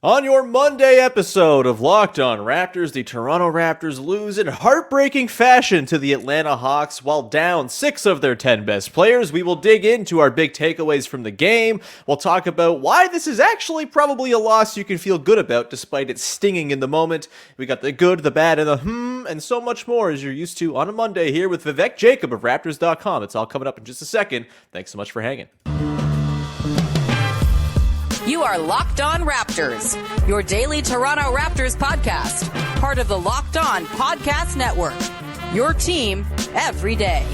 On your Monday episode of Locked On Raptors, the Toronto Raptors lose in heartbreaking fashion to the Atlanta Hawks while down 6 of their 10 best players. We will dig into our big takeaways from the game. We'll talk about why this is actually probably a loss you can feel good about despite it stinging in the moment. We got the good, the bad, and the and so much more as you're used to on a Monday here with Vivek Jacob of Raptors.com. It's all coming up in just a second. Thanks so much for hanging. You are Locked On Raptors, your daily Toronto Raptors podcast, part of the Locked On Podcast Network, your team every day.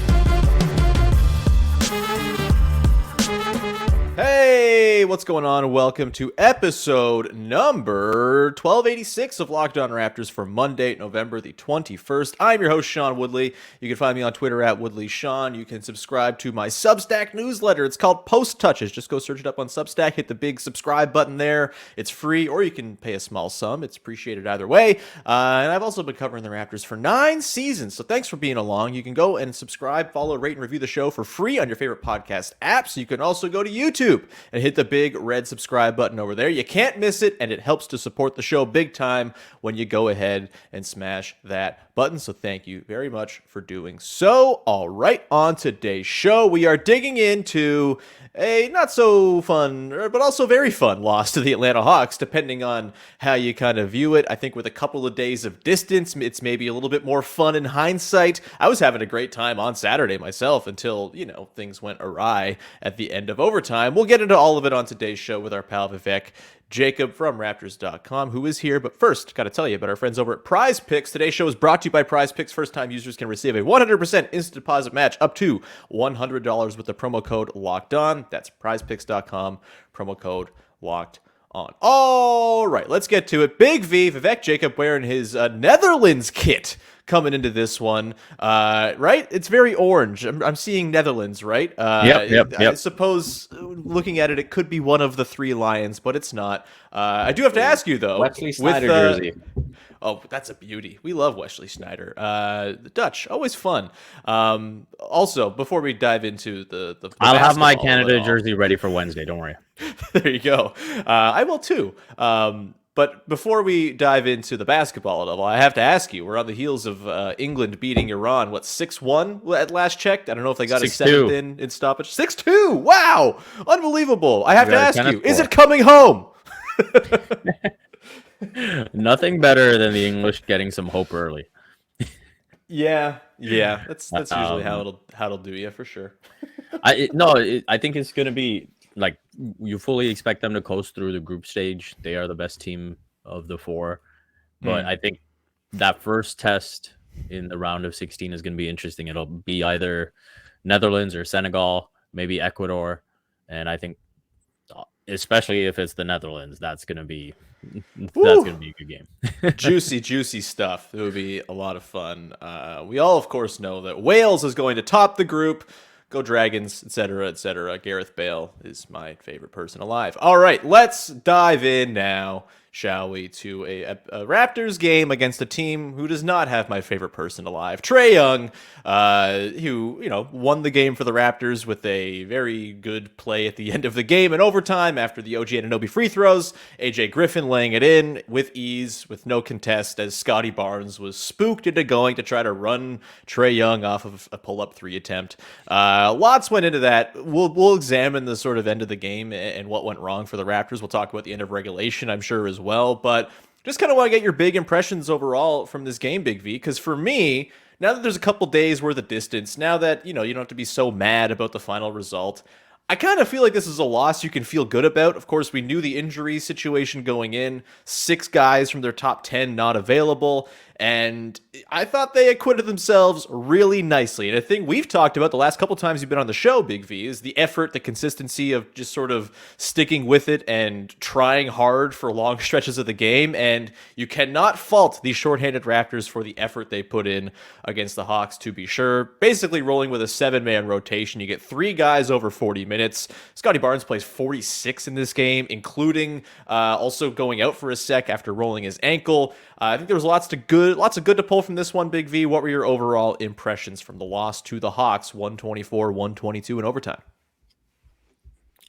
Hey, what's going on? Welcome to episode number 1286 of Locked On Raptors for Monday, November the 21st. I'm your host, Sean Woodley. You can find me on Twitter at WoodleySean. You can subscribe to my Substack newsletter. It's called Post Touches. Just go search it up on Substack. Hit the big subscribe button there. It's free, or you can pay a small sum. It's appreciated either way. And I've also been covering the Raptors for 9 seasons, so thanks for being along. You can go and subscribe, follow, rate, and review the show for free on your favorite podcast apps. You can also go to YouTube and hit the big red subscribe button over there. You can't miss it, and it helps to support the show big time when you go ahead and smash that button. So thank you very much for doing so. All right, on today's show, we are digging into a not so fun, but also very fun loss to the Atlanta Hawks, depending on how you kind of view it. I think with a couple of days of distance, it's maybe a little bit more fun in hindsight. I was having a great time on Saturday myself until, things went awry at the end of overtime. We'll get into all of it on today's show with our pal Vivek Jacob from Raptors.com, who is here. But first, got to tell you about our friends over at PrizePicks. Today's show is brought to you by PrizePicks. First-time users can receive a 100% instant deposit match up to $100 with the promo code LOCKEDON. That's PrizePicks.com, promo code LOCKEDON. All right, let's get to it. Big V, Vivek Jacob wearing his Netherlands kit coming into this one, right? It's very orange. I'm seeing Netherlands, right? Yep. I suppose looking at it, it could be one of the 3 lions, but it's not. I do have to ask you, though. Wesley Sneijder jersey. Oh, that's a beauty. We love Wesley Sneijder. The Dutch, always fun. Also, before we dive into the I'll have my Canada jersey ready for Wednesday. Don't worry. There you go. I will too. But before we dive into the basketball level, I have to ask you, we're on the heels of England beating Iran, 6-1 at last checked? I don't know if they got 6-2. in stoppage. 6-2! Wow! Unbelievable. I have to ask you, is score. it coming home? Nothing better than the English getting some hope early. Yeah. That's usually how it'll do you, for sure. I think it's going to be, like, you fully expect them to coast through the group stage. They are the best team of the 4. But I think that first test in the round of 16 is going to be interesting. It'll be either Netherlands or Senegal, maybe Ecuador. And I think, especially if it's the Netherlands, that's going to be a good game. Juicy stuff. It would be a lot of fun. We all, of course, know that Wales is going to top the group. Go Dragons, etc., etc. Gareth Bale is my favorite person alive. All right, let's dive in now, shall we, to a Raptors game against a team who does not have my favorite person alive. Trae Young, who, won the game for the Raptors with a very good play at the end of the game in overtime after the OG Anunoby free throws. AJ Griffin laying it in with ease, with no contest, as Scottie Barnes was spooked into going to try to run Trae Young off of a pull-up 3 attempt. Lots went into that. We'll examine the sort of end of the game and what went wrong for the Raptors. We'll talk about the end of regulation, I'm sure, as well. But just kind of want to get your big impressions overall from this game, Big V, because for me, now that there's a couple days worth of distance, now that, you don't have to be so mad about the final result, I kind of feel like this is a loss you can feel good about. Of course, we knew the injury situation going in. 6 guys from their top 10 not available. And I thought they acquitted themselves really nicely. And a thing we've talked about the last couple times you've been on the show, Big V, is the effort, the consistency of just sort of sticking with it and trying hard for long stretches of the game. And you cannot fault these shorthanded Raptors for the effort they put in against the Hawks, to be sure. Basically rolling with a 7-man rotation. You get 3 guys over 40 minutes. Scottie Barnes plays 46 in this game, including also going out for a sec after rolling his ankle. I think there was lots of good to pull from this one, Big V. What were your overall impressions from the loss to the Hawks, 124-122 in overtime?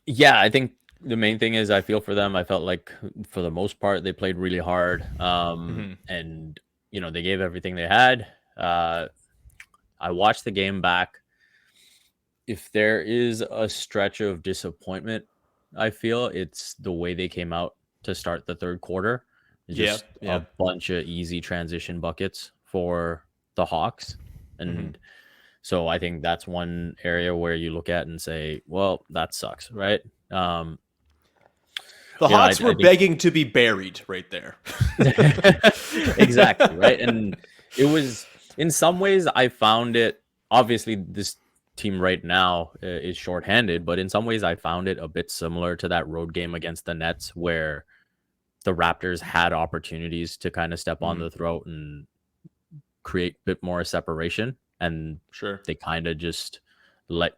Yeah, I think the main thing is I feel for them. I felt like for the most part they played really hard, and they gave everything they had. I watched the game back. If there is a stretch of disappointment, I feel it's the way they came out to start the third quarter. Just a bunch of easy transition buckets for the Hawks. And so I think that's one area where you look at and say, well, that sucks, right? The Hawks were begging to be buried right there. Exactly, right? And it was, in some ways, I found it, obviously, this team right now is shorthanded, but in some ways, I found it a bit similar to that road game against the Nets where the Raptors had opportunities to kind of step on the throat and create a bit more separation. And they kind of just let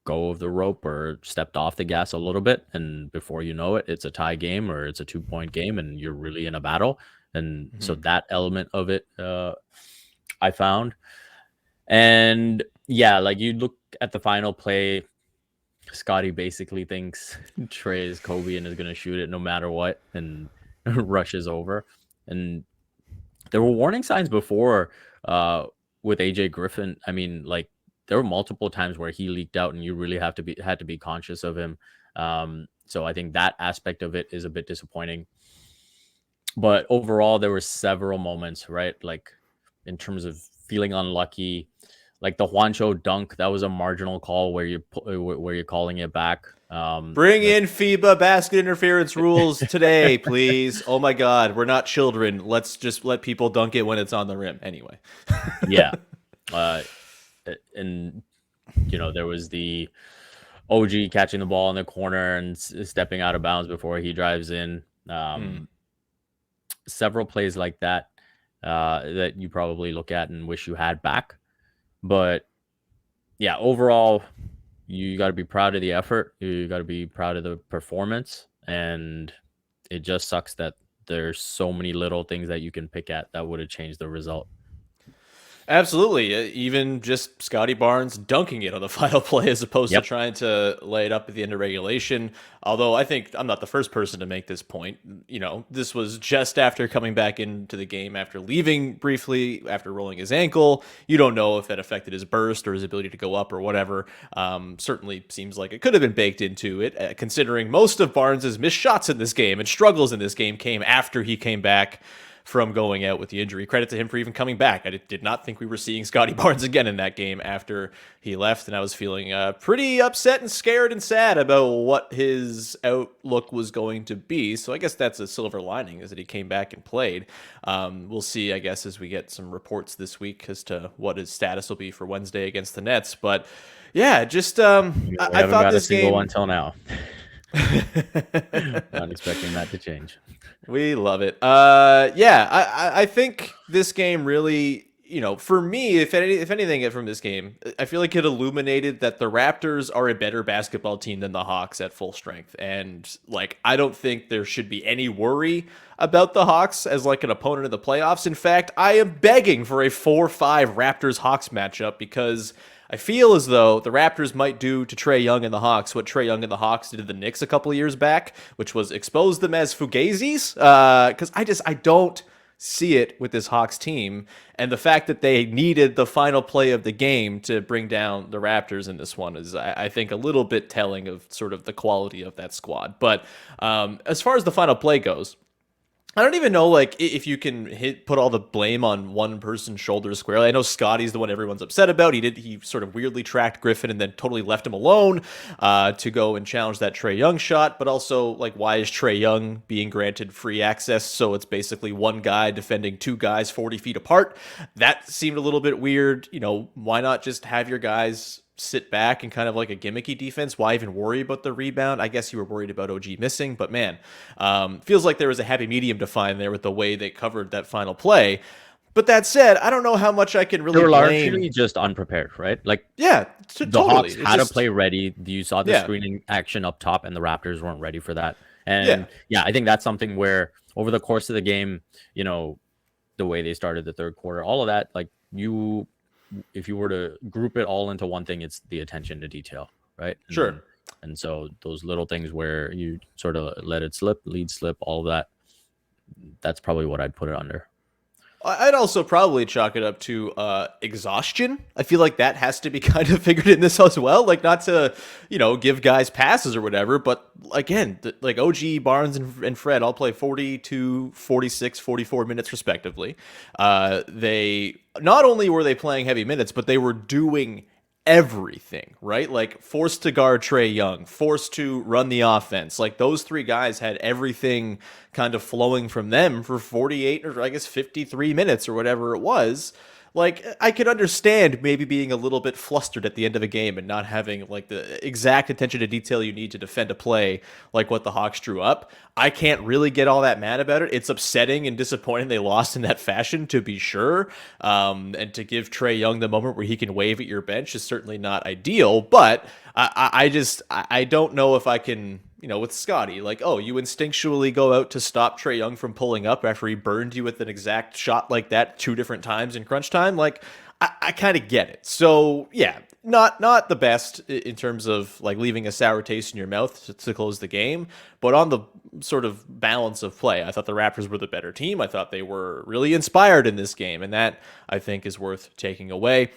go of the rope or stepped off the gas a little bit. And before you know it, it's a tie game or it's a 2-point game and you're really in a battle. And so that element of it, I found. And yeah, like you look at the final play, Scottie basically thinks Trae is Kobe and is going to shoot it no matter what and rushes over. And there were warning signs before with AJ Griffin. I mean, like there were multiple times where he leaked out and you really had to be conscious of him. So I think that aspect of it is a bit disappointing. But overall, there were several moments, right? Like in terms of feeling unlucky, like the Juancho dunk, that was a marginal call where you're calling it back. Bring in FIBA basket interference rules today, please. Oh my God, we're not children. Let's just let people dunk it when it's on the rim. Anyway. Yeah. And there was the OG catching the ball in the corner and stepping out of bounds before he drives in. Several plays like that that you probably look at and wish you had back. But yeah, overall, you got to be proud of the effort. You got to be proud of the performance. And it just sucks that there's so many little things that you can pick at that would have changed the result. Absolutely. Even just Scottie Barnes dunking it on the final play as opposed to trying to lay it up at the end of regulation. Although I think I'm not the first person to make this point. This was just after coming back into the game after leaving briefly, after rolling his ankle. You don't know if that affected his burst or his ability to go up or whatever. Certainly seems like it could have been baked into it, considering most of Barnes's missed shots in this game and struggles in this game came after he came back from going out with the injury. Credit to him for even coming back. I did not think we were seeing Scottie Barnes again in that game after he left, and I was feeling pretty upset and scared and sad about what his outlook was going to be. So I guess that's a silver lining, is that he came back and played. We'll see, I guess, as we get some reports this week as to what his status will be for Wednesday against the Nets. But yeah, just I haven't thought got this a single game one until now. Not expecting that to change. We love it. I think this game really, for me, if anything from this game, I feel like it illuminated that the Raptors are a better basketball team than the Hawks at full strength. And I don't think there should be any worry about the Hawks as an opponent in the playoffs. In fact, I am begging for a 4-5 Raptors-Hawks matchup because I feel as though the Raptors might do to Trae Young and the Hawks what Trae Young and the Hawks did to the Knicks a couple of years back, which was expose them as fugazis. Because I don't see it with this Hawks team. And the fact that they needed the final play of the game to bring down the Raptors in this one is, I think, a little bit telling of sort of the quality of that squad. But as far as the final play goes, I don't even know if you can put all the blame on one person's shoulders squarely. I know Scottie's the one everyone's upset about. He sort of weirdly tracked Griffin and then totally left him alone to go and challenge that Trae Young shot. But also, why is Trae Young being granted free access? So it's basically one guy defending two guys 40 feet apart. That seemed a little bit weird. Why not just have your guys sit back and kind of like a gimmicky defense? Why even worry about the rebound? I guess you were worried about OG missing, but man, feels like there was a happy medium to find there with the way they covered that final play. But that said, I don't know how much I can really blame. They were largely just unprepared, right? The totally. Hawks had to play ready. You saw the screening action up top, and the Raptors weren't ready for that. And I think that's something where over the course of the game, the way they started the third quarter, all of that, if you were to group it all into one thing, it's the attention to detail, right? Sure. And so those little things where you sort of let it slip, lead slip, all of that, that's probably what I'd put it under. I'd also probably chalk it up to exhaustion. I feel like that has to be kind of figured in this as well. Like, not to, give guys passes or whatever, but again, like OG, Barnes, and Fred all play 42, 46, 44 minutes respectively. They not only were they playing heavy minutes, but they were doing everything, right? Like, forced to guard Trae Young, forced to run the offense. Like, those three guys had everything kind of flowing from them for 48 or I guess 53 minutes or whatever it was. Like, I could understand maybe being a little bit flustered at the end of a game and not having like the exact attention to detail you need to defend a play like what the Hawks drew up. I can't really get all that mad about it. It's upsetting and disappointing they lost in that fashion, to be sure. And to give Trae Young the moment where he can wave at your bench is certainly not ideal. But I don't know if I can, with Scottie, like, oh, you instinctually go out to stop Trae Young from pulling up after he burned you with an exact shot like that 2 different times in crunch time. Like, I kind of get it. So yeah, not the best in terms of like leaving a sour taste in your mouth to close the game, but on the sort of balance of play, I thought the Raptors were the better team. I thought they were really inspired in this game, and that I think is worth taking away.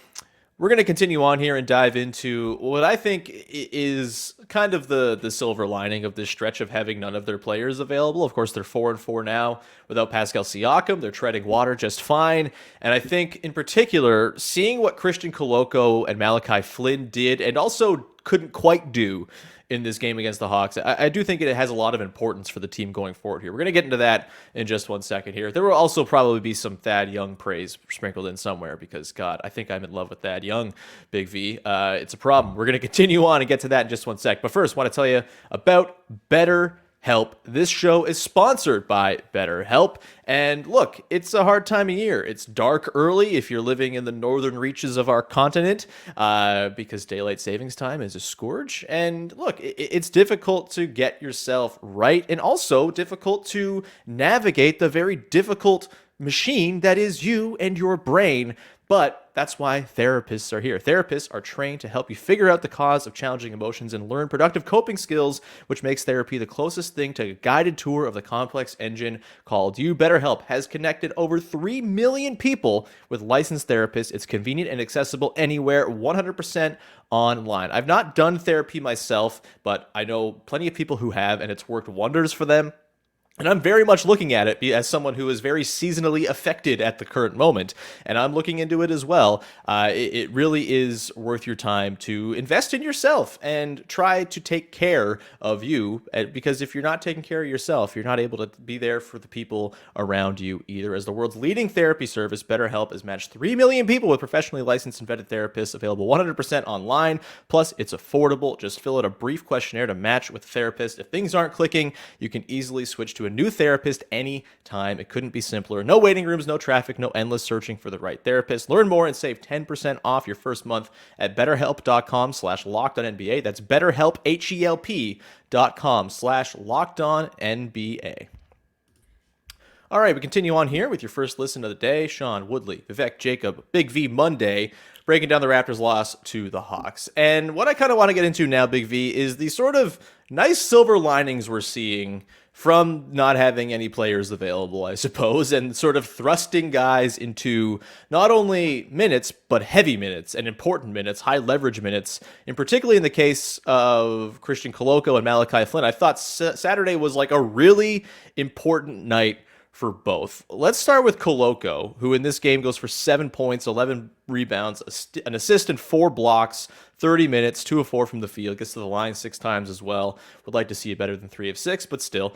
We're going to continue on here and dive into what I think is kind of the silver lining of this stretch of having none of their players available. Of course, they're 4-4 now without Pascal Siakam. They're treading water just fine. And I think, in particular, seeing what Christian Koloko and Malachi Flynn did and also couldn't quite do in this game against the Hawks, I do think it has a lot of importance for the team going forward here. We're going to get into that in just 1 second here. There will also probably be some Thad Young praise sprinkled in somewhere because, God, I think I'm in love with Thad Young, Big V. It's a problem. We're going to continue on and get to that in just 1 sec. But first, I want to tell you about BetterHelp. This show is sponsored by BetterHelp. And look, it's a hard time of year. It's dark early if you're living in the northern reaches of our continent, because daylight savings time is a scourge. And look, it's difficult to get yourself right and also difficult to navigate the very difficult machine that is you and your brain. But that's why therapists are here. Therapists are trained to help you figure out the cause of challenging emotions and learn productive coping skills, which makes therapy the closest thing to a guided tour of the complex engine called you. BetterHelp has connected over 3 million people with licensed therapists. It's convenient and accessible anywhere, 100% online. I've not done therapy myself, but I know plenty of people who have, and it's worked wonders for them. And I'm very much looking at it as someone who is very seasonally affected at the current moment, and I'm looking into it as well. It really is worth your time to invest in yourself and try to take care of you, because if you're not taking care of yourself, you're not able to be there for the people around you either. As the world's leading therapy service, BetterHelp has matched 3 million people with professionally licensed and vetted therapists, available 100% online. Plus, it's affordable. Just fill out a brief questionnaire to match with a therapist. If things aren't clicking, you can easily switch to a new therapist anytime. It couldn't be simpler. No waiting rooms, no traffic, no endless searching for the right therapist. Learn more and save 10% off your first month at betterhelp.com/lockedonnba. That's betterhelp, HELP.com/lockedonnba. All right, we continue on here with your first listen of the day. Sean, Woodley, Vivek Jacob, Big V Monday, breaking down the Raptors' loss to the Hawks. And what I kind of want to get into now, Big V, is the sort of nice silver linings we're seeing from not having any players available, I suppose, and sort of thrusting guys into not only minutes, but heavy minutes and important minutes, high leverage minutes. And particularly in the case of Christian Koloko and Malachi Flynn, I thought Saturday was like a really important night for both. Let's start with Koloko, who in this game goes for 7 points, 11 rebounds, an assist and 4 blocks, 30 minutes, 2 of 4 from the field, gets to the line 6 times as well. Would like to see it better than 3 of 6, but still.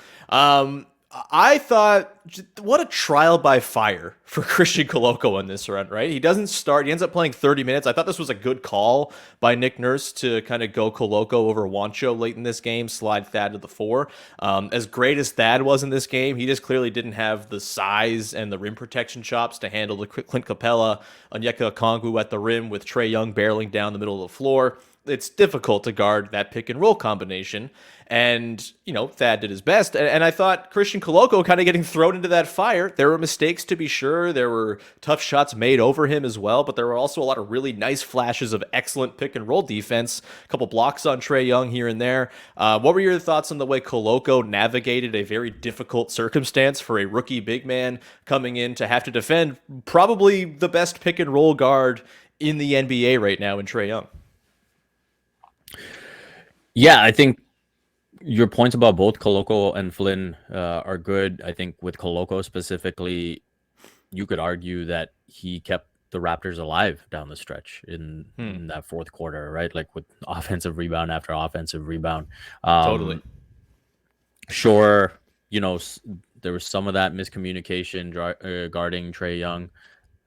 I thought, what a trial by fire for Christian Koloko in this run, right? He doesn't start. He ends up playing 30 minutes. I thought this was a good call by Nick Nurse to kind of go Koloko over Wancho late in this game, slide Thad to the 4. As great as Thad was in this game, he just clearly didn't have the size and the rim protection chops to handle the Clint Capella, Onyeka Okongwu at the rim with Trae Young barreling down the middle of the floor. it's difficult to guard that pick and roll combination. And, Thad did his best. And I thought Christian Koloko kind of getting thrown into that fire. There were mistakes, to be sure. There were tough shots made over him as well. But there were also a lot of really nice flashes of excellent pick and roll defense. A couple blocks on Trae Young here and there. What were your thoughts on the way Koloko navigated a very difficult circumstance for a rookie big man coming in to have to defend probably the best pick and roll guard in the NBA right now in Trae Young? Yeah, I think your points about both Koloko and Flynn are good. I think with Koloko specifically, you could argue that he kept the Raptors alive down the stretch in that fourth quarter, right? Like with offensive rebound after offensive rebound. Totally. Sure, there was some of that miscommunication guarding Trae Young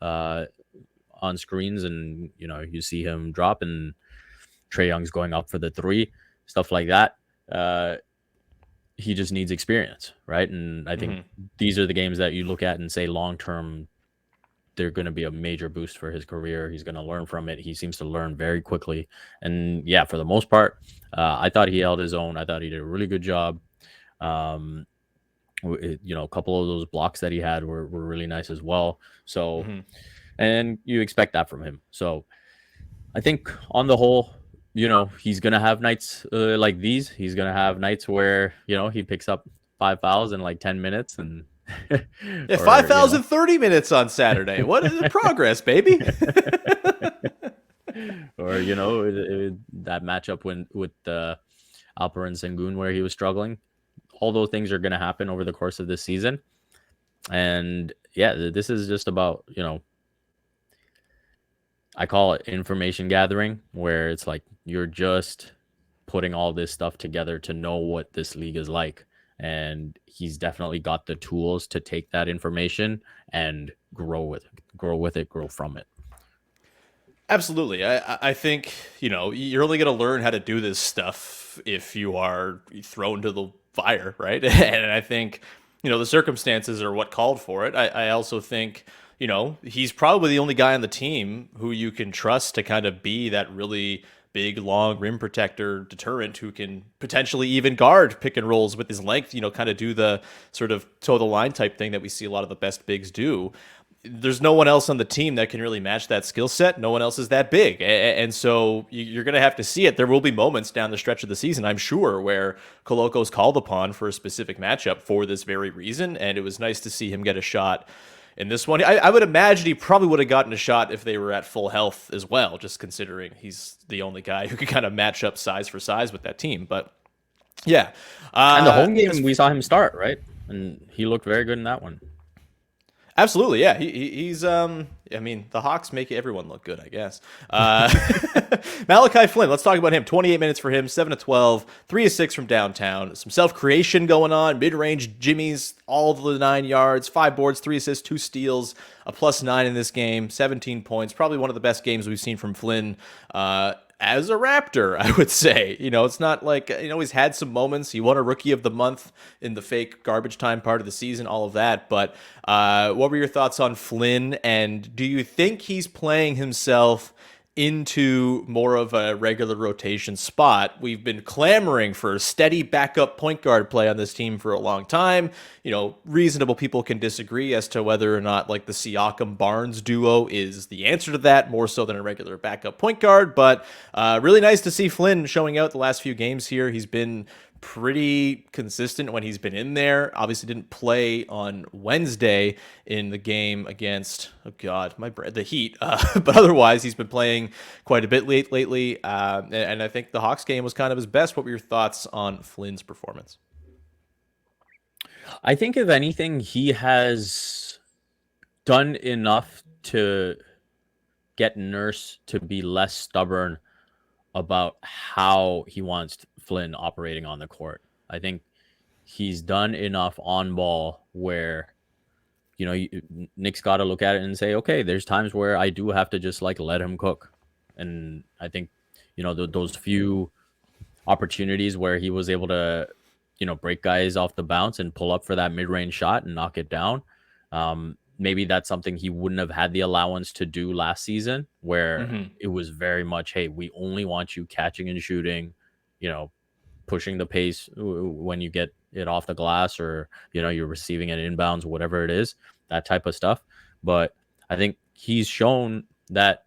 on screens, and you see him drop and Trae Young's going up for the three, stuff like that. He just needs experience, right? And I think these are the games that you look at and say long term, they're going to be a major boost for his career. He's going to learn from it. He seems to learn very quickly. And yeah, for the most part, I thought he held his own. I thought he did a really good job. A couple of those blocks that he had were really nice as well. So, and you expect that from him. So I think on the whole, he's going to have nights like these. He's going to have nights where, he picks up 5 fouls in like 10 minutes and 5 fouls in 30 minutes on Saturday. What is the progress, baby? Or, that matchup with Alperen Sengun where he was struggling. All those things are going to happen over the course of this season. And yeah, this is just about, I call it information gathering, where it's like you're just putting all this stuff together to know what this league is like. And he's definitely got the tools to take that information and grow from it. Absolutely. I think, you're only going to learn how to do this stuff if you are thrown to the fire, right? And I think, the circumstances are what called for it. I also think, he's probably the only guy on the team who you can trust to kind of be that really big, long rim protector deterrent who can potentially even guard pick and rolls with his length, kind of do the sort of toe the line type thing that we see a lot of the best bigs do. There's no one else on the team that can really match that skill set. No one else is that big. And so you're going to have to see it. There will be moments down the stretch of the season, I'm sure, where Koloko's called upon for a specific matchup for this very reason. And it was nice to see him get a shot in this one. I would imagine he probably would have gotten a shot if they were at full health as well, just considering he's the only guy who could kind of match up size for size with that team. But yeah. And the home game, we saw him start, right? And he looked very good in that one. Absolutely, yeah. He's the Hawks make everyone look good, I guess. Malachi Flynn, let's talk about him. 28 minutes for him, 7 of 12, 3 of 6 from downtown. Some self-creation going on, mid-range jimmies, all of the 9 yards, 5 boards, 3 assists, 2 steals, a +9 in this game, 17 points. Probably one of the best games we've seen from Flynn as a Raptor, I would say. It's not like, he's had some moments. He won a Rookie of the Month in the fake garbage time part of the season, all of that. But what were your thoughts on Flynn? And do you think he's playing himself into more of a regular rotation spot? We've been clamoring for steady backup point guard play on this team for a long time. Reasonable people can disagree as to whether or not like the Siakam Barnes duo is the answer to that, more so than a regular backup point guard. But really nice to see Flynn showing out the last few games here. He's been pretty consistent when he's been in there. Obviously didn't play on Wednesday in the game against, the Heat. But otherwise, he's been playing quite a bit lately. And I think the Hawks game was kind of his best. What were your thoughts on Flynn's performance? I think, if anything, he has done enough to get Nurse to be less stubborn about how he wants Flynn operating on the court. I think he's done enough on ball where, Nick's got to look at it and say, okay, there's times where I do have to just like let him cook. And I think, those few opportunities where he was able to, break guys off the bounce and pull up for that mid-range shot and knock it down. maybe that's something he wouldn't have had the allowance to do last season, where it was very much, hey, we only want you catching and shooting, pushing the pace when you get it off the glass, or, you're receiving an inbounds, whatever it is, that type of stuff. But I think he's shown that,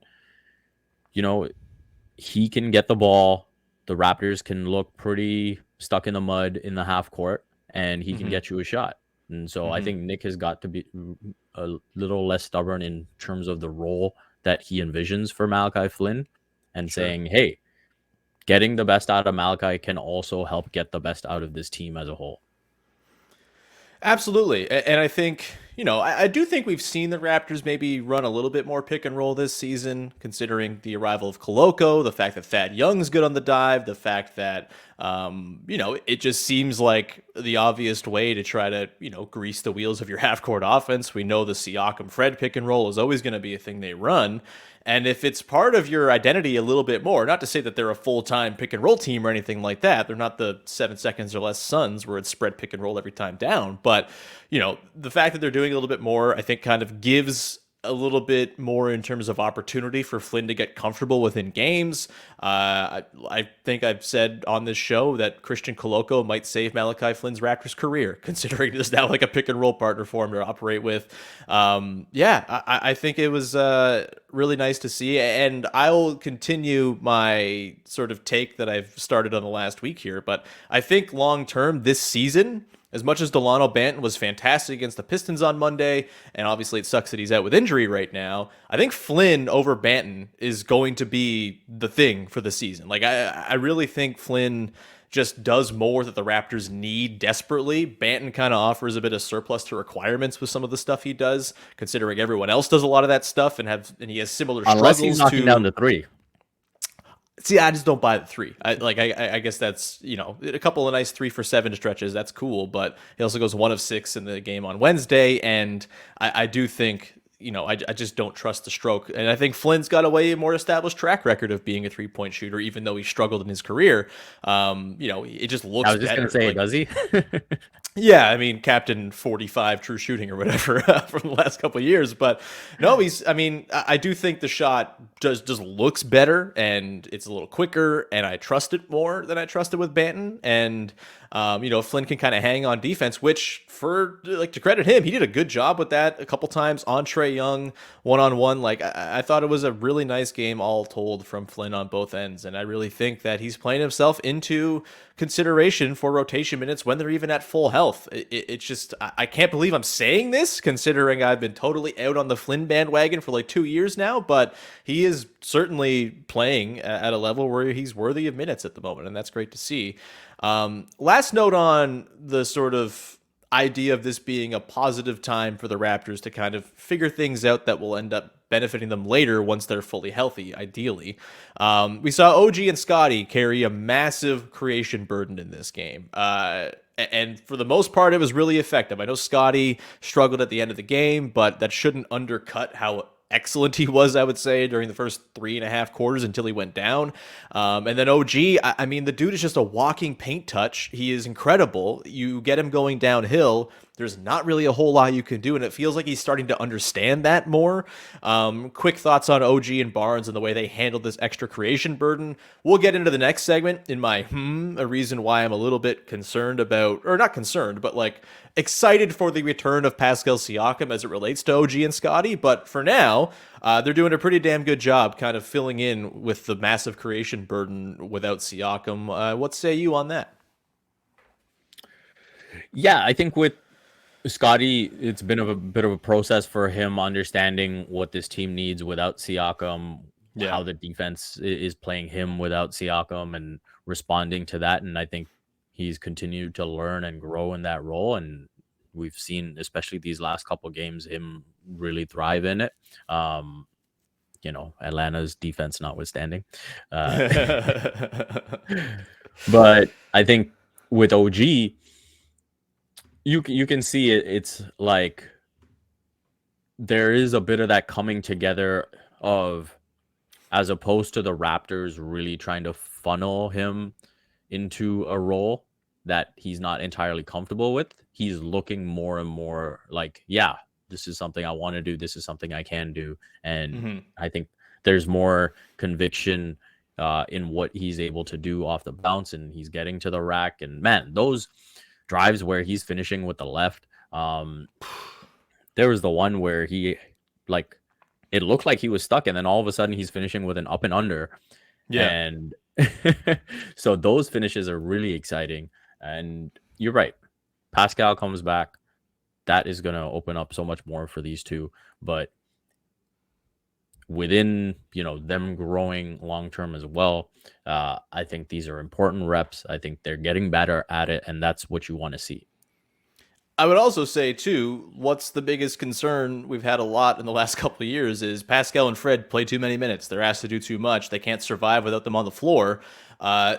he can get the ball. The Raptors can look pretty stuck in the mud in the half court, and he can get you a shot. And so I think Nick has got to be a little less stubborn in terms of the role that he envisions for Malachi Flynn, and saying, hey, getting the best out of Malachi can also help get the best out of this team as a whole. Absolutely. And I think, I do think we've seen the Raptors maybe run a little bit more pick and roll this season, considering the arrival of Koloko, the fact that Trae Young's good on the dive, the fact that, it just seems like the obvious way to try to, grease the wheels of your half-court offense. We know the Siakam-Fred pick and roll is always going to be a thing they run. And if it's part of your identity a little bit more, not to say that they're a full-time pick and roll team or anything like that. They're not the 7 seconds or less Suns where it's spread pick and roll every time down. But, the fact that they're doing a little bit more, I think kind of gives a little bit more in terms of opportunity for Flynn to get comfortable within games. I think I've said on this show that Christian Koloko might save Malachi Flynn's Raptors career, considering there's now like a pick and roll partner for him to operate with. I think it was really nice to see, and I'll continue my sort of take that I've started on the last week here, but I think long term this season, as much as Delano Banton was fantastic against the Pistons on Monday, and obviously it sucks that he's out with injury right now, I think Flynn over Banton is going to be the thing for the season. Like, I really think Flynn just does more that the Raptors need desperately. Banton kind of offers a bit of surplus to requirements with some of the stuff he does, considering everyone else does a lot of that stuff, and he has similar unless struggles he's knocking down the three. See, I just don't buy the three. I guess that's, a couple of nice 3 for 7 stretches. That's cool. But he also goes 1 of 6 in the game on Wednesday. And I do think, I just don't trust the stroke. And I think Flynn's got a way more established track record of being a 3-point shooter, even though he struggled in his career. It just looks better. I was just going to say, does he? Yeah, I mean, Captain 45 true shooting or whatever from the last couple of years. But no, I do think the shot just looks better, and it's a little quicker, and I trust it more than I trusted with Banton. And, Flynn can kind of hang on defense, which to credit him, he did a good job with that a couple times on Trae Young, one-on-one. Like, I thought it was a really nice game all told from Flynn on both ends. And I really think that he's playing himself into consideration for rotation minutes when they're even at full health. It's just, I can't believe I'm saying this, considering I've been totally out on the Flynn bandwagon for like 2 years now, but he is certainly playing at a level where he's worthy of minutes at the moment, and that's great to see. Last note on the sort of idea of this being a positive time for the Raptors to kind of figure things out that will end up benefiting them later once they're fully healthy, ideally. We saw OG and Scottie carry a massive creation burden in this game. And for the most part, it was really effective. I know Scottie struggled at the end of the game, but that shouldn't undercut how excellent he was, I would say, during the first 3.5 quarters until he went down. And then OG, I mean, the dude is just a walking paint touch. He is incredible. You get him going downhill, there's not really a whole lot you can do, and it feels like he's starting to understand that more. Quick thoughts on OG and Barnes and the way they handled this extra creation burden. We'll get into the next segment in my a reason why I'm a little bit concerned about, or not concerned, but like excited for the return of Pascal Siakam as it relates to OG and Scottie. But for now, they're doing a pretty damn good job kind of filling in with the massive creation burden without Siakam. What say you on that? Yeah, I think with Scottie, it's been a bit of a process for him understanding what this team needs without Siakam, how the defense is playing him without Siakam, and responding to that. And I think he's continued to learn and grow in that role. And we've seen, especially these last couple of games, him really thrive in it. Atlanta's defense notwithstanding. But I think with OG, you can see it. It's like there is a bit of that coming together of, as opposed to the Raptors really trying to funnel him into a role that he's not entirely comfortable with, he's looking more and more like, yeah, this is something I want to do. This is something I can do. And Mhm. I think there's more conviction in what he's able to do off the bounce, and he's getting to the rack. And man, those drives where he's finishing with the left, there was the one where he like it looked like he was stuck, and then all of a sudden he's finishing with an up and under. Yeah. And so those finishes are really exciting. And you're right. Pascal comes back. That is going to open up so much more for these two. But within, them growing long term as well, I think these are important reps. I think they're getting better at it, and that's what you want to see. I would also say, too, what's the biggest concern we've had a lot in the last couple of years is Pascal and Fred play too many minutes. They're asked to do too much. They can't survive without them on the floor.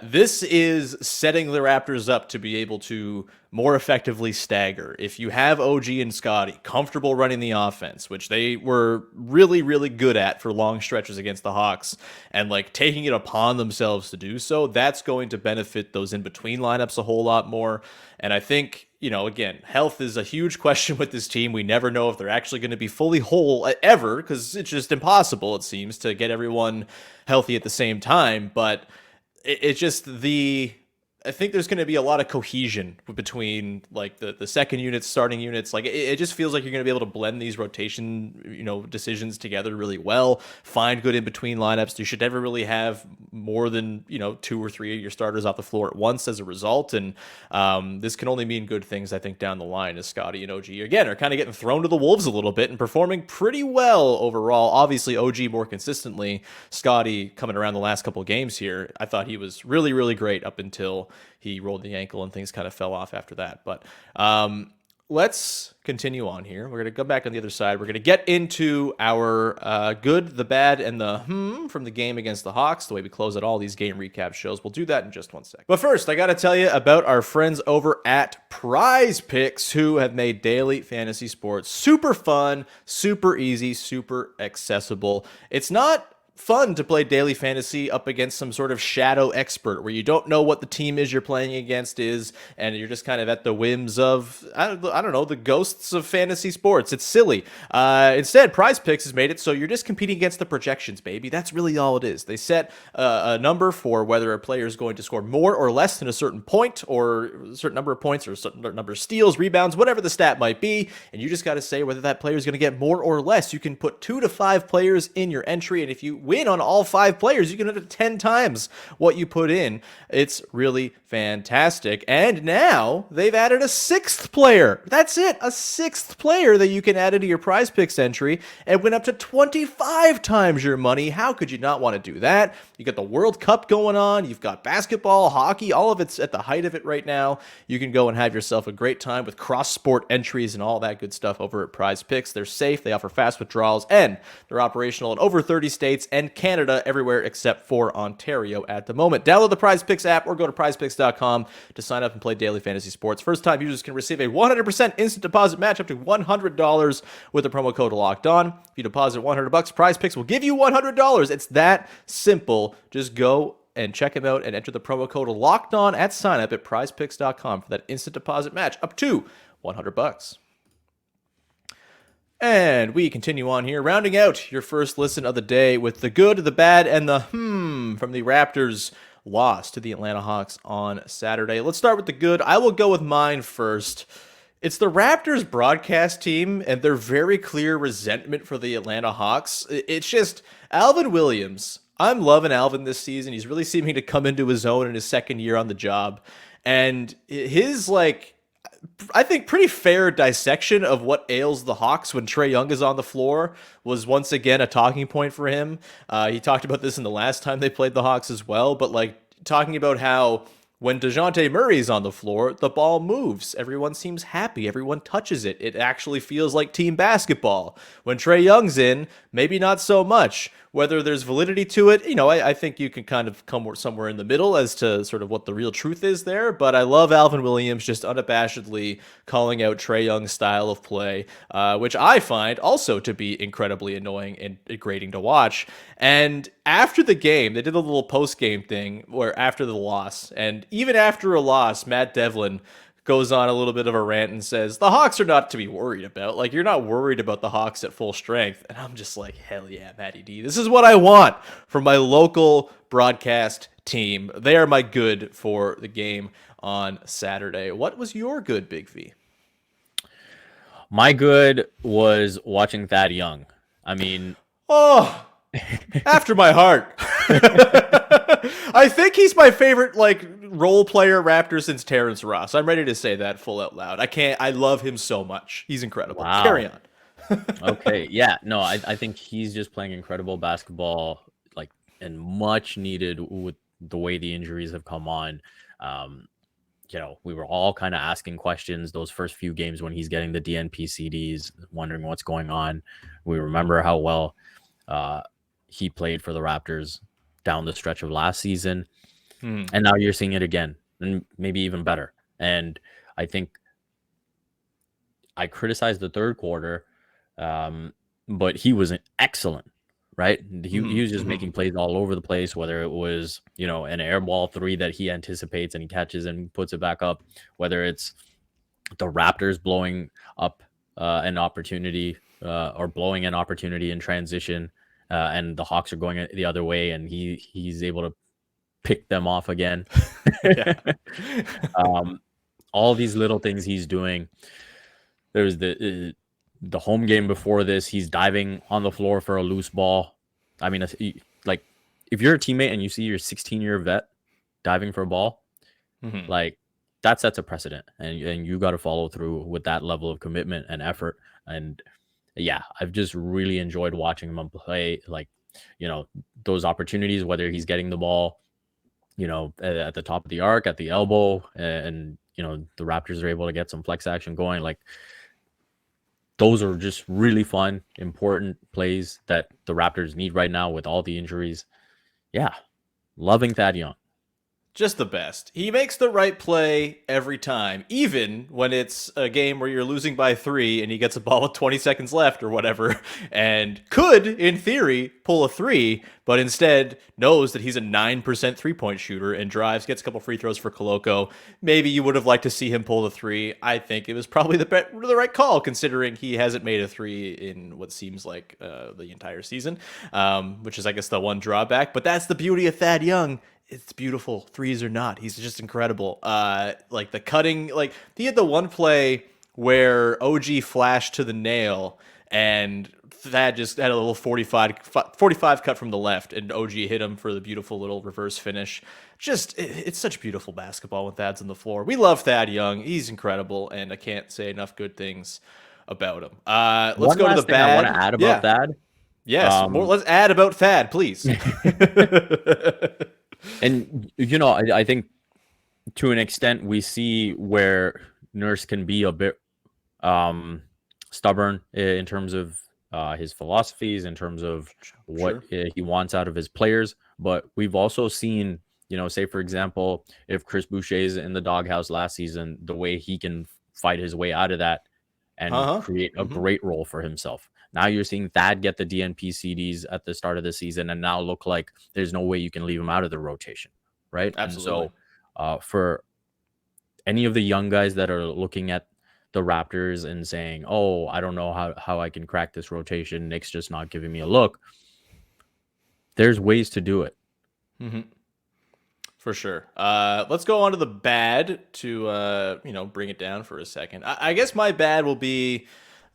This is setting the Raptors up to be able to more effectively stagger. If you have OG and Scottie comfortable running the offense, which they were really, really good at for long stretches against the Hawks, and like taking it upon themselves to do so, that's going to benefit those in-between lineups a whole lot more. And I think, again, health is a huge question with this team. We never know if they're actually going to be fully whole ever, because it's just impossible, it seems, to get everyone healthy at the same time. But it's just I think there's going to be a lot of cohesion between like the second units, starting units. Like it just feels like you're going to be able to blend these rotation, decisions together really well. Find good in between lineups. You should never really have more than 2 or 3 of your starters off the floor at once as a result. And this can only mean good things, I think, down the line, as Scottie and OG again are kind of getting thrown to the wolves a little bit and performing pretty well overall. Obviously, OG more consistently. Scottie coming around the last couple of games here, I thought he was really, really great up until he rolled the ankle and things kind of fell off after that. But let's continue on here. We're going to go back on the other side. We're going to get into our good, the bad, and the from the game against the Hawks, the way we close out all these game recap shows. We'll do that in just one second. But first, I got to tell you about our friends over at PrizePicks, who have made daily fantasy sports super fun, super easy, super accessible. It's not fun to play daily fantasy up against some sort of shadow expert where you don't know what the team is you're playing against is, and you're just kind of at the whims of, I don't know, the ghosts of fantasy sports. It's silly. Instead, PrizePicks has made it so you're just competing against the projections, baby. That's really all it is. They set a number for whether a player is going to score more or less than a certain point, or a certain number of points, or a certain number of steals, rebounds, whatever the stat might be, and you just got to say whether that player is going to get more or less. You can put 2 to 5 players in your entry, and if you win on all 5 players, you can hit 10 times what you put in. It's really fantastic. And now they've added a 6th player. That's it, a 6th player that you can add into your PrizePicks entry and win up to 25 times your money. How could you not want to do that? You got the World Cup going on. You've got basketball, hockey, all of it's at the height of it right now. You can go and have yourself a great time with cross-sport entries and all that good stuff over at PrizePicks. They're safe, they offer fast withdrawals, and they're operational in over 30 states and Canada, everywhere except for Ontario at the moment. Download the PrizePicks app or go to prizepicks.com to sign up and play daily fantasy sports. First-time users can receive a 100% instant deposit match up to $100 with the promo code LOCKEDON. If you deposit $100, PrizePicks will give you $100. It's that simple. Just go and check them out and enter the promo code LOCKEDON at sign-up at prizepicks.com for that instant deposit match up to $100. And we continue on here, rounding out your first listen of the day with the good, the bad, and the from the Raptors' loss to the Atlanta Hawks on Saturday. Let's start with the good. I will go with mine first. It's the Raptors broadcast team and their very clear resentment for the Atlanta Hawks. It's just Alvin Wiliams. I'm loving Alvin this season. He's really seeming to come into his own in his second year on the job. And his, I think pretty fair dissection of what ails the Hawks when Trae Young is on the floor was once again a talking point for him. He talked about this in the last time they played the Hawks as well, but talking about how when DeJounte Murray's on the floor, the ball moves. Everyone seems happy. Everyone touches it. It actually feels like team basketball. When Trae Young's in, maybe not so much. Whether there's validity to it, I think you can kind of come somewhere in the middle as to sort of what the real truth is there. But I love Alvin Wiliams just unabashedly calling out Trae Young's style of play, which I find also to be incredibly annoying and grating to watch. And after the game, they did a little post-game thing where after the loss, and even after a loss, Matt Devlin goes on a little bit of a rant and says, the Hawks are not to be worried about. Like, you're not worried about the Hawks at full strength. And I'm just like, hell yeah, Matty D. This is what I want from my local broadcast team. They are my good for the game on Saturday. What was your good, Big V? My good was watching Thad Young. I mean... Oh, after my heart. I think he's my favorite, like, role player Raptor since Terrence Ross. I'm ready to say that full out loud. I love him so much. He's incredible. Wow. Carry on. Okay. Yeah. No, I think he's just playing incredible basketball, like, and much needed with the way the injuries have come on. We were all kind of asking questions those first few games when he's getting the DNP CDs, wondering what's going on. We remember how well he played for the Raptors down the stretch of last season. And now you're seeing it again, and maybe even better. And I think I criticized the third quarter, but he was excellent, right? He was just making plays all over the place, whether it was, an air ball three that he anticipates and he catches and puts it back up, whether it's the Raptors blowing up an opportunity or blowing an opportunity in transition, and the Hawks are going the other way, and he's able to pick them off again. All these little things he's doing. There was the home game before this. He's diving on the floor for a loose ball. I mean, like, if you're a teammate and you see your 16-year vet diving for a ball, like, that sets a precedent, and you got to follow through with that level of commitment and effort. And yeah, I've just really enjoyed watching him play, like, those opportunities, whether he's getting the ball, at the top of the arc, at the elbow, and, the Raptors are able to get some flex action going. Like, those are just really fun, important plays that the Raptors need right now with all the injuries. Yeah, loving Thad Young. Just the best. He makes the right play every time, even when it's a game where you're losing by 3 and he gets a ball with 20 seconds left or whatever, and could, in theory, pull a 3, but instead knows that he's a 9% three-point shooter and drives, gets a couple free throws for Koloko. Maybe you would have liked to see him pull the 3. I think it was probably the right call, considering he hasn't made a 3 in what seems like the entire season, which is, I guess, the one drawback. But that's the beauty of Thad Young. It's beautiful, threes or not. He's just incredible. Like the cutting, like he had the one play where OG flashed to the nail and Thad just had a little 45 cut from the left and OG hit him for the beautiful little reverse finish. It's such beautiful basketball when Thad's on the floor. We love Thad Young. He's incredible, and I can't say enough good things about him. Let's go to the bad. I want to add about Thad. Yes, let's add about Thad, please. And, I think to an extent we see where Nurse can be a bit stubborn in terms of his philosophies, in terms of what he wants out of his players. But we've also seen, say, for example, if Chris Boucher's in the doghouse last season, the way he can fight his way out of that and create a great role for himself. Now you're seeing Thad get the DNP CDs at the start of the season and now look like there's no way you can leave him out of the rotation, right? Absolutely. And so for any of the young guys that are looking at the Raptors and saying, oh, I don't know how I can crack this rotation, Nick's just not giving me a look, there's ways to do it. For sure. Let's go on to the bad to, bring it down for a second. I guess my bad will be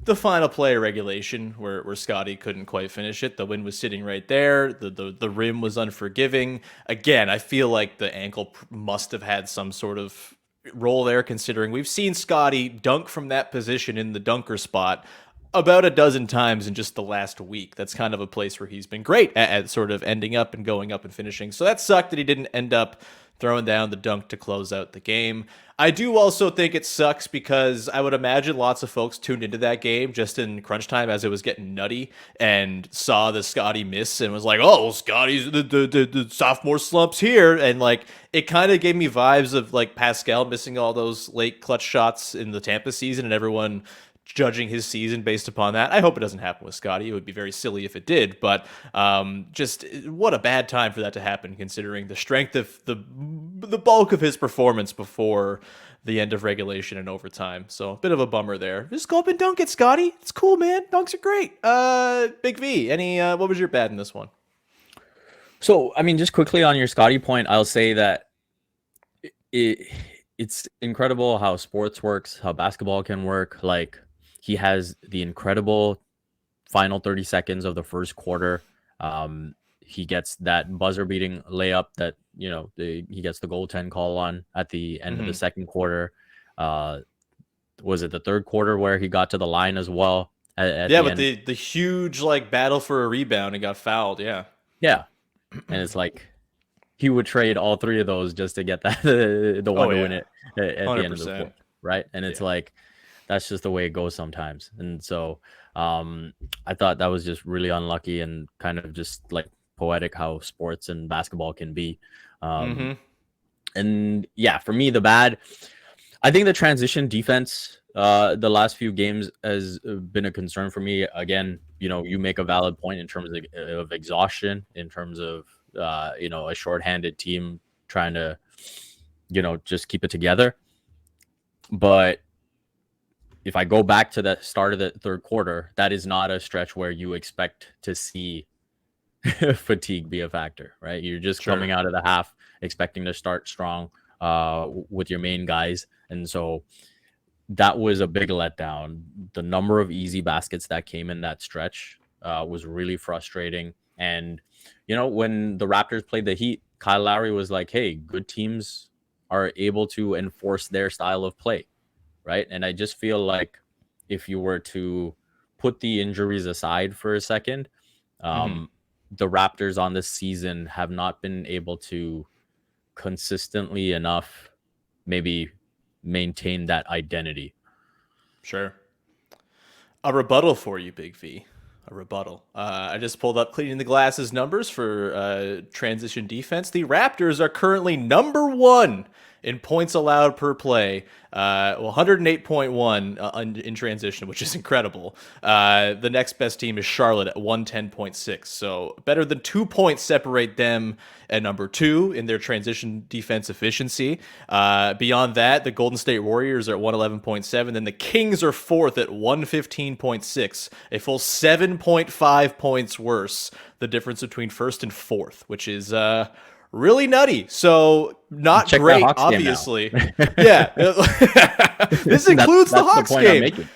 the final play of regulation where Scottie couldn't quite finish it. The wind was sitting right there. The rim was unforgiving. Again, I feel like the ankle must have had some sort of role there, considering we've seen Scottie dunk from that position in the dunker spot about a dozen times in just the last week. That's kind of a place where he's been great at sort of ending up and going up and finishing. So that sucked that he didn't end up throwing down the dunk to close out the game. I do also think it sucks because I would imagine lots of folks tuned into that game just in crunch time as it was getting nutty and saw the Scottie miss and was like, oh, well, Scottie's the sophomore slumps here. And like, it kind of gave me vibes of like Pascal missing all those late clutch shots in the Tampa season and everyone judging his season based upon that. I hope it doesn't happen with Scottie. It would be very silly if it did, but just what a bad time for that to happen, considering the strength of the bulk of his performance before the end of regulation and overtime. So a bit of a bummer there. Just go up and dunk it, Scottie. It's cool, man. Dunks are great. Big V, what was your bad in this one? So, I mean, just quickly on your Scottie point, I'll say that it's incredible how sports works, how basketball can work. Like, he has the incredible final 30 seconds of the first quarter. He gets that buzzer-beating layup that, he gets the goaltend call on at the end of the second quarter. Was it the third quarter where he got to the line as well? The huge battle for a rebound and got fouled. Yeah. And it's like he would trade all three of those just to get the one to win it at 100%. The end of the fourth, right? And it's like, that's just the way it goes sometimes. And so I thought that was just really unlucky and kind of just like poetic how sports and basketball can be. And yeah, for me, the bad, I think the transition defense the last few games has been a concern for me. Again, you make a valid point in terms of exhaustion, in terms of, a shorthanded team trying to, just keep it together. But if I go back to the start of the third quarter, that is not a stretch where you expect to see fatigue be a factor, right? You're just coming out of the half expecting to start strong with your main guys. And so that was a big letdown. The number of easy baskets that came in that stretch was really frustrating. And, when the Raptors played the Heat, Kyle Lowry was like, hey, good teams are able to enforce their style of play, right? And I just feel like if you were to put the injuries aside for a second, the Raptors on this season have not been able to consistently enough maybe maintain that identity. Sure. A rebuttal for you, Big V. A rebuttal. I just pulled up Cleaning the Glasses numbers for transition defense. The Raptors are currently number 1 in points allowed per play. 108.1 in transition, which is incredible. The next best team is Charlotte at 110.6. So better than 2 points separate them at number 2 in their transition defense efficiency. Beyond that, the Golden State Warriors are at 111.7. Then the Kings are 4th at 115.6. A full 7.5 points worse. The difference between 1st and 4th, which is really nutty. So not check great, obviously. Yeah. This includes the Hawks game.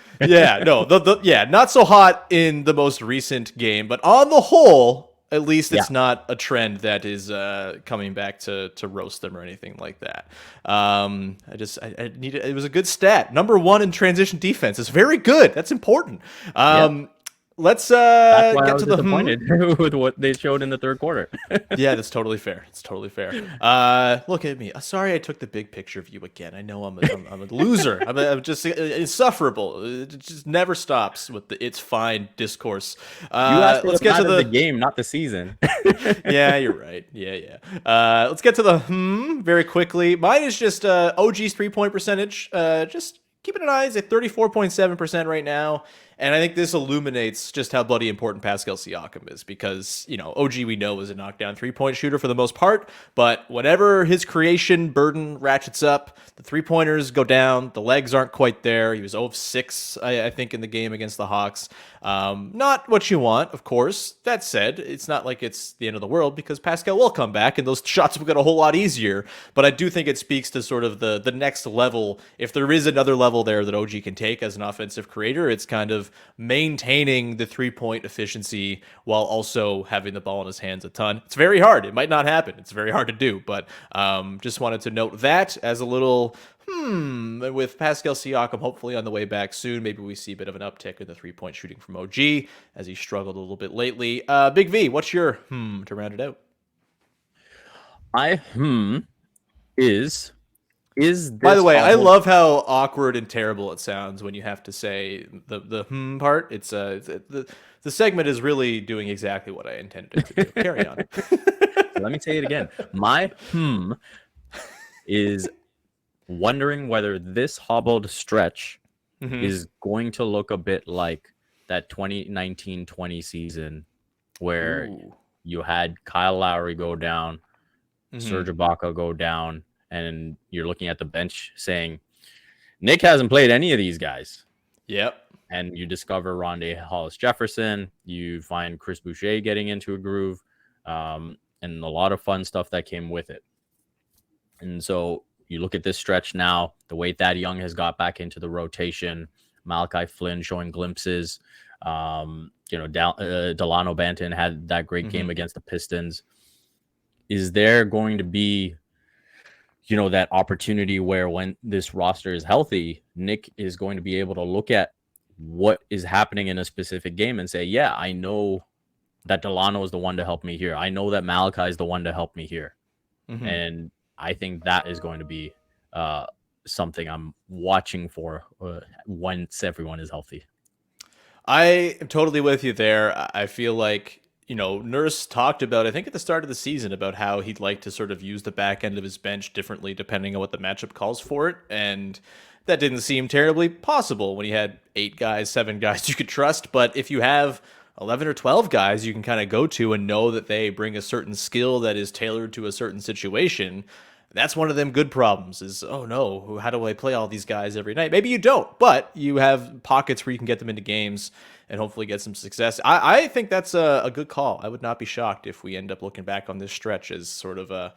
Not so hot in the most recent game, but on the whole, at least it's not a trend that is coming back to roast them or anything like that. I needed, it was a good stat. Number 1 in transition defense is very good. That's important. Let's get to the disappointed with what they showed in the third quarter. Yeah, that's totally fair. It's totally fair. Look at me. Sorry, I took the big picture of you again. I know I'm a loser. I'm just insufferable. It just never stops with the "it's fine" discourse. Let's get to the game, not the season. Yeah, you're right. Yeah. Let's get to the very quickly. Mine is just OG's 3-point percentage. Just keeping an eye. It's at 34.7% right now. And I think this illuminates just how bloody important Pascal Siakam is because, OG we know is a knockdown 3-point shooter for the most part, but whenever his creation burden ratchets up, the 3-pointers go down, the legs aren't quite there. He was 0 of 6, I think, in the game against the Hawks. Not what you want, of course. That said, it's not like it's the end of the world because Pascal will come back and those shots will get a whole lot easier, but I do think it speaks to sort of the next level. If there is another level there that OG can take as an offensive creator, it's kind of maintaining the 3-point efficiency while also having the ball in his hands a ton. It's very hard. It might not happen. It's very hard to do, but just wanted to note that as a little with Pascal Siakam hopefully on the way back soon. Maybe we see a bit of an uptick in the 3-point shooting from OG as he struggled a little bit lately. Big V, what's your to round it out? My is this, by the way, I love how awkward and terrible it sounds when you have to say the part. It's the segment is really doing exactly what I intended it to do. Carry on. Let me say it again. My is wondering whether this hobbled stretch is going to look a bit like that 2019-20 season where you had Kyle Lowry go down, Serge Ibaka go down, and you're looking at the bench saying, Nick hasn't played any of these guys. Yep. And you discover Rondé Hollis-Jefferson. You find Chris Boucher getting into a groove, and a lot of fun stuff that came with it. And so you look at this stretch now, the way Thad Young has got back into the rotation, Malachi Flynn showing glimpses. Delano Banton had that great game against the Pistons. Is there going to be, that opportunity where when this roster is healthy, Nick is going to be able to look at what is happening in a specific game and say, yeah, I know that Delano is the one to help me here. I know that Malachi is the one to help me here. And I think that is going to be something I'm watching for once everyone is healthy. I am totally with you there. I feel like, Nurse talked about, I think at the start of the season, about how he'd like to sort of use the back end of his bench differently depending on what the matchup calls for it. And that didn't seem terribly possible when he had 8 guys, 7 guys you could trust. But if you have 11 or 12 guys you can kind of go to and know that they bring a certain skill that is tailored to a certain situation, that's one of them good problems is, oh no, how do I play all these guys every night? Maybe you don't, but you have pockets where you can get them into games and hopefully get some success. I think that's a good call. I would not be shocked if we end up looking back on this stretch as sort of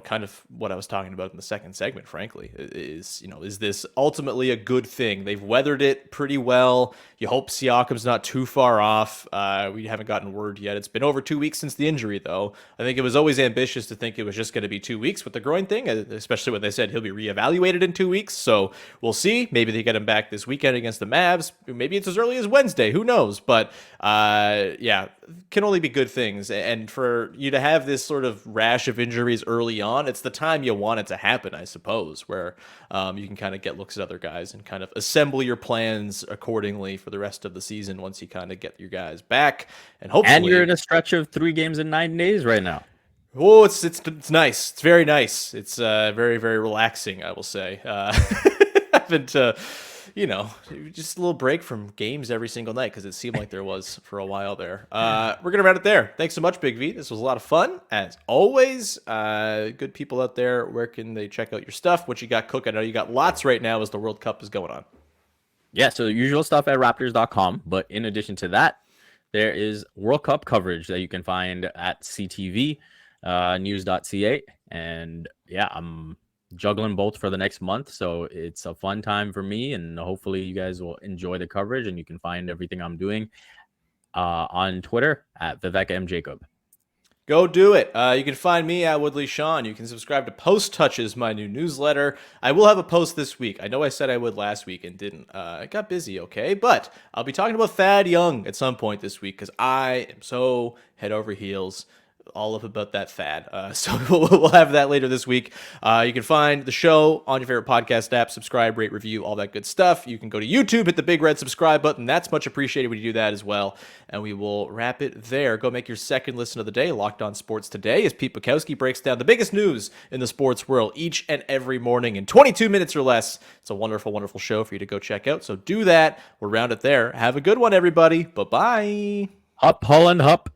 kind of what I was talking about in the second segment, frankly, is this ultimately a good thing? They've weathered it pretty well. You hope Siakam's not too far off. We haven't gotten word yet. It's been over 2 weeks since the injury, though. I think it was always ambitious to think it was just going to be 2 weeks with the groin thing, especially when they said he'll be reevaluated in 2 weeks. So we'll see. Maybe they get him back this weekend against the Mavs. Maybe it's as early as Wednesday. Who knows? But can only be good things. And for you to have this sort of rash of injuries early on, it's the time you want it to happen, I suppose, where you can kind of get looks at other guys and kind of assemble your plans accordingly for the rest of the season once you kind of get your guys back. And hopefully, and you're in a stretch of 3 games in 9 days right now. Oh, it's nice. It's very nice. It's very, very relaxing, I will say. Having to, just a little break from games every single night because it seemed like there was for a while there. We're going to round it there. Thanks so much, Big V. This was a lot of fun, as always. Good people out there. Where can they check out your stuff? What you got cooking? I know you got lots right now as the World Cup is going on. Yeah, so usual stuff at Raptors.com. But in addition to that, there is World Cup coverage that you can find at CTV, news.ca. And yeah, I'm juggling both for the next month, so it's a fun time for me, and hopefully you guys will enjoy the coverage. And you can find everything I'm doing on Twitter at Vivek Jacob. Go do it. You can find me at Woodley Sean. You can subscribe to Post Touches, my new newsletter. I will have a post this week. I know I said I would last week and didn't. I got busy, okay? But I'll be talking about Thad Young at some point this week because I am so head over heels all up about that Thad. So we'll have that later this week. You can find the show on your favorite podcast app, subscribe, rate, review, all that good stuff. You can go to YouTube, hit the big red subscribe button. That's much appreciated when you do that as well. And we will wrap it there. Go make your second listen of the day. Locked On Sports Today as Pete Bukowski breaks down the biggest news in the sports world each and every morning in 22 minutes or less. It's a wonderful, wonderful show for you to go check out. So do that. We'll round it there. Have a good one, everybody. Bye-bye. Hup, Holland, hup.